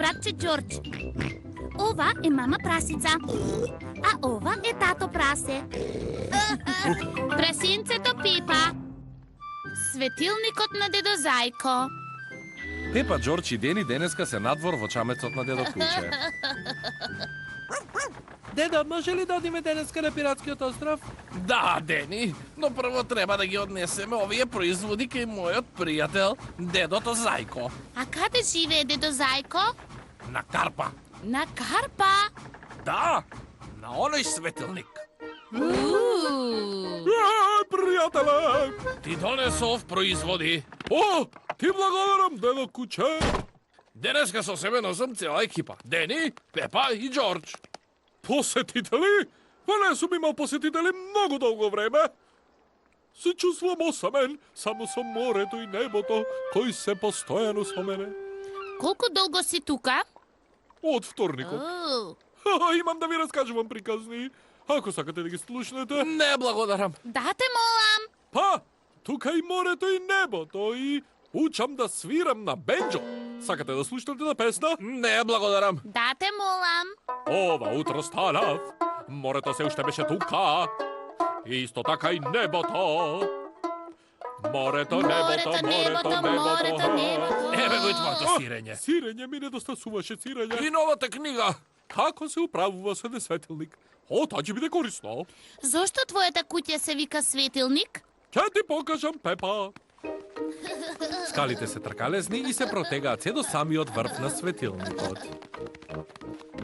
братче Джордж. Ова е мама прасица, а ова е тато прасе. Прасинцето Пипа. Светилникот на дедо Зајко. Пепа, Джордж и Дени денеска се надвор во чамецот на дедо Куче. Дедо, може ли да одиме денеска на Пиратскиот остров? Да, Дени, но прво треба да ги однесеме овие производи кај мојот пријател, дедото Зајко. А каде живее дедо Зајко? На Карпа. На Карпа. Да, на оној светилник. Пријателе! Ти донесов производи. О, ти благодарам, дедо Куче. Денеска со себе носам цела екипа. Дени, Пепа и Джордж. Посетители? Па не сум имал посетители многу долго време. Се чувствувам осамен, само со морето и небото, кои се постојано со мене. Колку долго си тука? Од вторникот. Имам да ви раскажувам приказни. Ако сакате да ги слушнете. Не благодарам. Да те молам. Па, тука и морето и небото и учам да свирам на бенџо. Сакате да слушнете на песна? Не благодарам. Да те молам. Ова утро станав, морето се уште беше тука. И исто така и небото. Морето, небото. Еве го и твоето сирење. Сирење ми недостасуваше сирење. И новата книга. Како се управува со светилник? О, тоа ќе биде корисно. Зошто твојата куќа се вика светилник? Ќе ти покажам, Пепа. Скалите се тркалезни и се протегаат се до самиот врв на светилникот.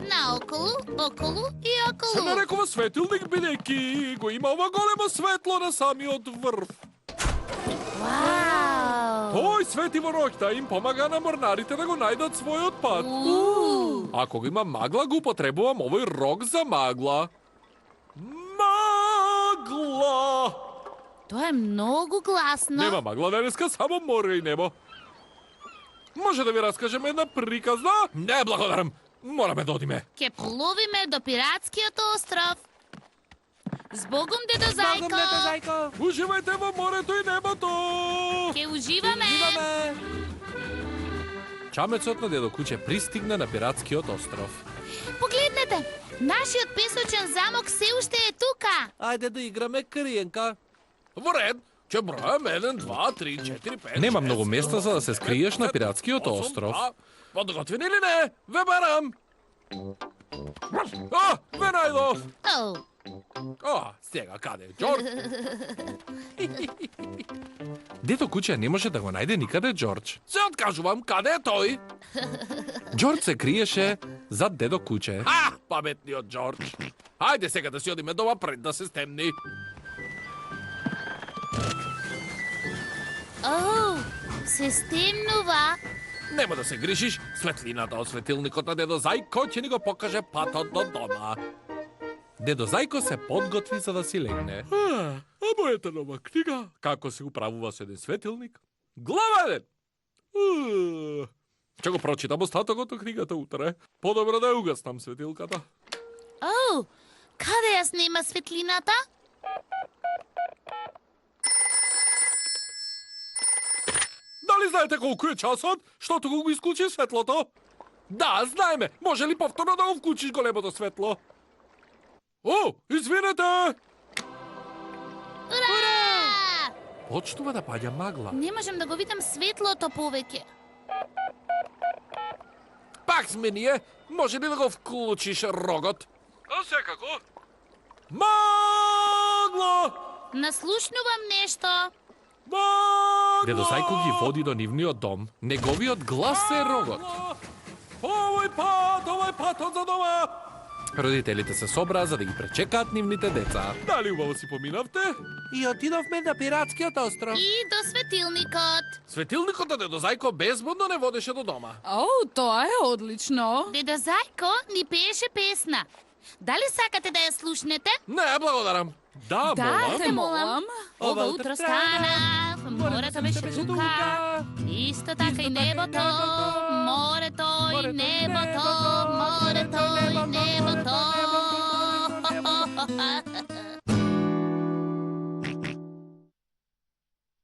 Наоколу, околу и Се околу. нарекува светилник, бидејќи го има ова големо светло на самиот врв. Вау! Тој свети во ноќта им помага на морнарите да го најдат својот пат. Ако го има магла, го употребувам овој рог за магла. Магла! Тоа е многу гласно. Нема магла денеска, само море и небо. Може да ви раскажем една приказна? Не благодарам. Мораме да одиме. Ке пловиме до Пиратскиот остров. Збогум, дедо Богом, дедо Зајко. Зајко! Уживајте во морето и небото! Ке уживаме. Живаме! Чамецот на дедо Куче пристигна на Пиратскиот остров. Погледнете, нашиот песочен замок се уште е тука. Ајде да играме криенка. Во ред, ќе бројам 1, 2, 3, 4, 5, Нема 6, многу места за да се 7, скриеш на 8, Пиратскиот 8, остров. 2. Подготвени ли не? Ве барам. Ве најдов. Оу, Сега каде е Джордж? Дедо Куче не може да го најде никаде Джордж. Се откажувам, каде е тој? Джордж се криеше зад дедо Куче. Паметниот Джордж. Ајде сега да си одиме дома пред да се стемни. оу, се стемнува. Нема да се грижиш, светлината од светилникот на дедо Зајко ќе ни го покаже патот до дома. Дедо Зајко се подготви за да си легне. А мојата нова книга, како се управува со еден светилник? Глава 1! Ќе го прочитам остатокот од книгата утре. Подобро да ја угаснам светилката. Оу, каде ја снема светлината? Дали знаете колку е часот? Што туку го исклучи светлото? Да, знаеме. Може ли повторно да го вклучиш големото светло? О, извинете! Ура! Почнува да паѓа магла. Не можам да го видам светлото повеќе. Пак сме ние. Може ли да го вклучиш рогот? Секако. Магла! Наслушнувам нешто. Магла! Дедо Зајко ги води до нивниот дом. Неговиот глас е рогот. Овој патот за дома! Родителите се собраа за да ги пречекаат нивните деца. Дали убаво си поминавте? И отидовме на Пиратскиот остров. И до светилникот. Светилникот на дедо Зајко безбудно не водеше до дома. Оу, тоа е одлично. Дедо Зајко ни пееше песна. Дали сакате да ја слушнете? Не, благодарам. Да, молам. те молам. Ова утро стана, морето беше тука. Исто така и небото, морето и небото, морето и небото.